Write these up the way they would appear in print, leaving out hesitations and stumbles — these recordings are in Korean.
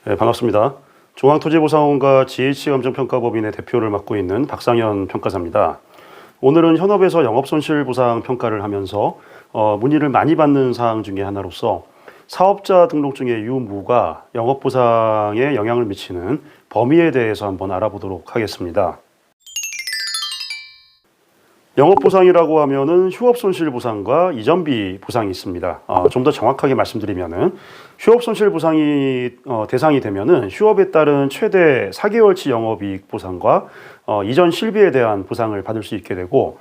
네, 반갑습니다. 중앙토지보상원과 GH검증평가법인의 대표를 맡고 있는 박상현 평가사입니다. 오늘은 현업에서 영업손실보상 평가를 하면서 문의를 많이 받는 사항 중에 하나로서 사업자 등록증의 유무가 영업보상에 영향을 미치는 범위에 대해서 한번 알아보도록 하겠습니다. 영업보상이라고 하면은 휴업손실보상과 이전비 보상이 있습니다. 좀 더 정확하게 말씀드리면은 휴업손실보상이 대상이 되면은 휴업에 따른 최대 4개월치 영업이익 보상과 이전 실비에 대한 보상을 받을 수 있게 되고,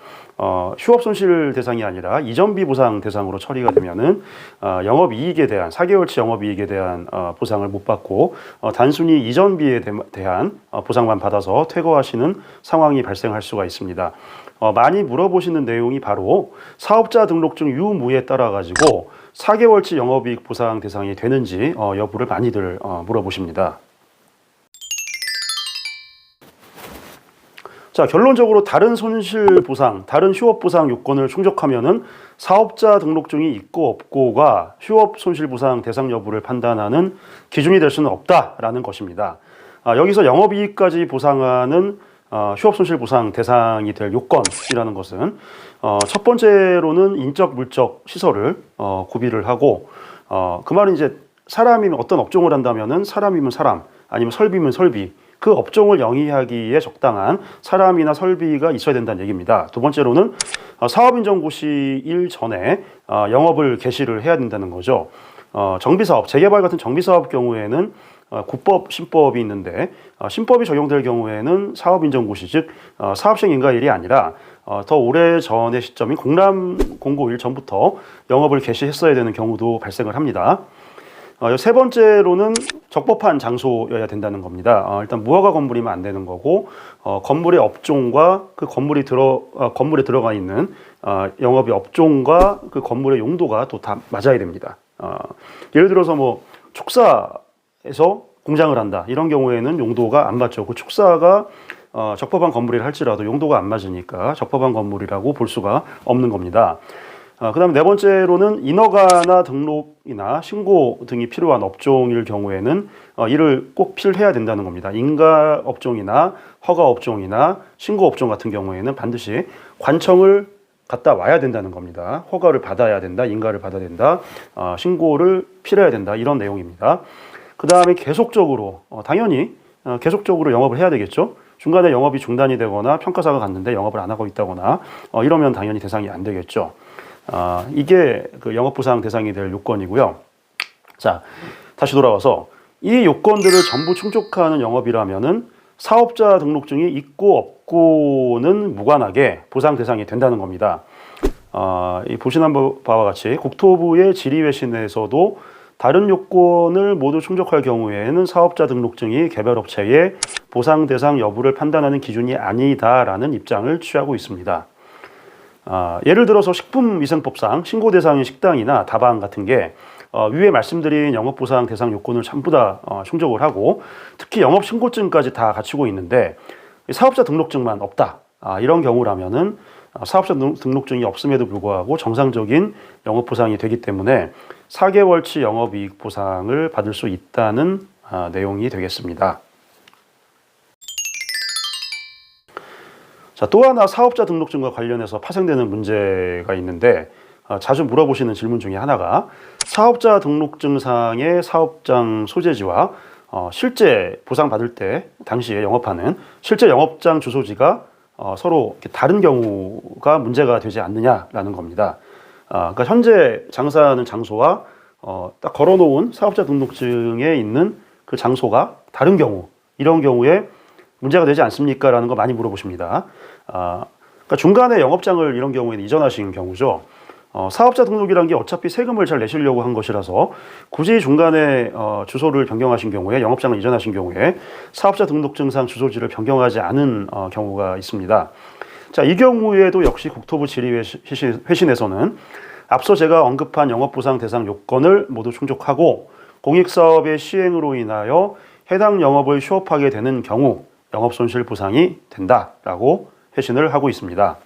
휴업손실 대상이 아니라 이전비 보상 대상으로 처리가 되면은 영업이익에 대한 4개월치 영업이익에 대한 보상을 못 받고 단순히 이전비에 대한 보상만 받아서 퇴거하시는 상황이 발생할 수가 있습니다. 많이 물어보시는 내용이 바로 사업자 등록증 유무에 따라 가지고 4개월치 영업이익 보상 대상이 되는지 여부를 많이들 물어보십니다. 자, 결론적으로 다른 손실보상, 다른 휴업보상 요건을 충족하면은 사업자 등록증이 있고 없고가 휴업손실보상 대상 여부를 판단하는 기준이 될 수는 없다라는 것입니다. 여기서 영업이익까지 보상하는 휴업손실보상 대상이 될 요건이라는 것은 첫 번째로는 인적, 물적 시설을 구비를 하고, 그 말은 이제 사람이면 어떤 업종을 한다면은 사람이면 사람, 아니면 설비면 설비, 그 업종을 영위하기에 적당한 사람이나 설비가 있어야 된다는 얘기입니다. 두 번째로는 사업인정고 시일 전에 영업을 개시를 해야 된다는 거죠. 정비사업, 재개발 같은 정비사업 경우에는 국법, 신법이 있는데 신법이 적용될 경우에는 사업인정고시, 즉 사업시행 인가일이 아니라 더 오래 전의 시점인 공람공고일 전부터 영업을 개시했어야 되는 경우도 발생을 합니다. 세 번째로는 적법한 장소여야 된다는 겁니다. 일단 무허가 건물이면 안 되는 거고, 건물의 업종과 그 건물에 들어가 있는 영업의 업종과 그 건물의 용도가 또 다 맞아야 됩니다. 예를 들어서 뭐 축사에서 공장을 한다, 이런 경우에는 용도가 안 맞죠. 그 축사가 적법한 건물이라 할지라도 용도가 안 맞으니까 적법한 건물이라고 볼 수가 없는 겁니다. 그 다음에 네 번째로는 인허가나 등록이나 신고 등이 필요한 업종일 경우에는 이를 꼭 필해야 된다는 겁니다. 인가 업종이나 허가 업종이나 신고 업종 같은 경우에는 반드시 관청을 갔다 와야 된다는 겁니다. 허가를 받아야 된다, 인가를 받아야 된다, 신고를 필해야 된다, 이런 내용입니다. 그 다음에 계속적으로 당연히 계속적으로 영업을 해야 되겠죠. 중간에 영업이 중단이 되거나 평가사가 갔는데 영업을 안 하고 있다거나 이러면 당연히 대상이 안 되겠죠. 이게 그 영업보상 대상이 될 요건이고요. 자, 다시 돌아와서 이 요건들을 전부 충족하는 영업이라면은 사업자 등록증이 있고 없고는 무관하게 보상 대상이 된다는 겁니다. 보시는 바와 같이 국토부의 질의회신에서도 다른 요건을 모두 충족할 경우에는 사업자 등록증이 개별업체의 보상 대상 여부를 판단하는 기준이 아니다라는 입장을 취하고 있습니다. 예를 들어서 식품위생법상 신고 대상인 식당이나 다방 같은 게 위에 말씀드린 영업보상 대상 요건을 전부 다 충족을 하고, 특히 영업신고증까지 다 갖추고 있는데 사업자 등록증만 없다, 이런 경우라면은 사업자 등록증이 없음에도 불구하고 정상적인 영업보상이 되기 때문에 4개월치 영업이익 보상을 받을 수 있다는 내용이 되겠습니다. 자, 또 하나 사업자 등록증과 관련해서 파생되는 문제가 있는데, 자주 물어보시는 질문 중에 하나가 사업자 등록증상의 사업장 소재지와 실제 보상받을 때 당시에 영업하는 실제 영업장 주소지가 서로 다른 경우가 문제가 되지 않느냐라는 겁니다. 그러니까 현재 장사하는 장소와 딱 걸어놓은 사업자 등록증에 있는 그 장소가 다른 경우, 이런 경우에 문제가 되지 않습니까? 라는 거 많이 물어보십니다. 그러니까 중간에 영업장을 이런 경우에는 이전하신 경우죠. 사업자 등록이란 게 어차피 세금을 잘 내시려고 한 것이라서 굳이 중간에 주소를 변경하신 경우에, 영업장을 이전하신 경우에 사업자 등록증상 주소지를 변경하지 않은 경우가 있습니다. 자, 이 경우에도 역시 국토부 질의회신에서는 앞서 제가 언급한 영업보상 대상 요건을 모두 충족하고 공익사업의 시행으로 인하여 해당 영업을 휴업하게 되는 경우 영업손실 보상이 된다라고 회신을 하고 있습니다.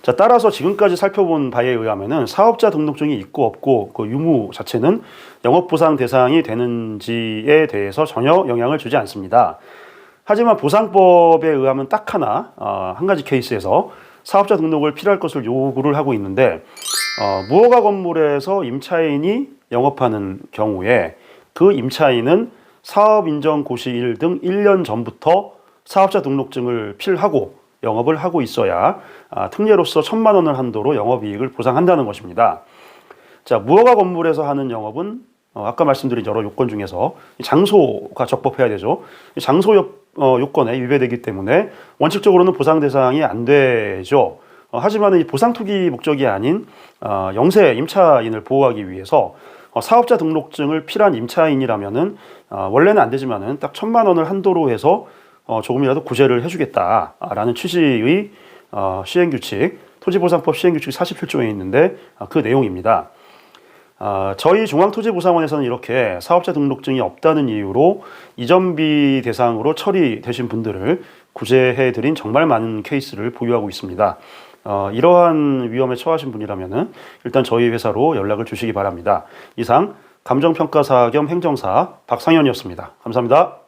자, 따라서 지금까지 살펴본 바에 의하면은 사업자 등록증이 있고 없고 그 유무 자체는 영업보상 대상이 되는지에 대해서 전혀 영향을 주지 않습니다. 하지만 보상법에 의하면 딱 하나, 한 가지 케이스에서 사업자 등록을 필요할 것을 요구를 하고 있는데, 무허가 건물에서 임차인이 영업하는 경우에 그 임차인은 사업인정고시일 등 1년 전부터 사업자 등록증을 필하고 영업을 하고 있어야 특례로서 1,000만 원을 한도로 영업이익을 보상한다는 것입니다. 자, 무허가 건물에서 하는 영업은 아까 말씀드린 여러 요건 중에서 장소가 적법해야 되죠. 장소 요건에 위배되기 때문에 원칙적으로는 보상 대상이 안 되죠. 하지만 이 보상 투기 목적이 아닌 영세 임차인을 보호하기 위해서 사업자 등록증을 필한 임차인이라면은 원래는 안 되지만은 딱 1,000만 원을 한도로 해서 조금이라도 구제를 해주겠다라는 취지의 시행규칙, 토지보상법 시행규칙 47조에 있는데 그 내용입니다. 저희 중앙토지보상원에서는 이렇게 사업자 등록증이 없다는 이유로 이전비 대상으로 처리되신 분들을 구제해드린 정말 많은 케이스를 보유하고 있습니다. 이러한 위험에 처하신 분이라면 일단 저희 회사로 연락을 주시기 바랍니다. 이상 감정평가사 겸 행정사 박상현이었습니다. 감사합니다.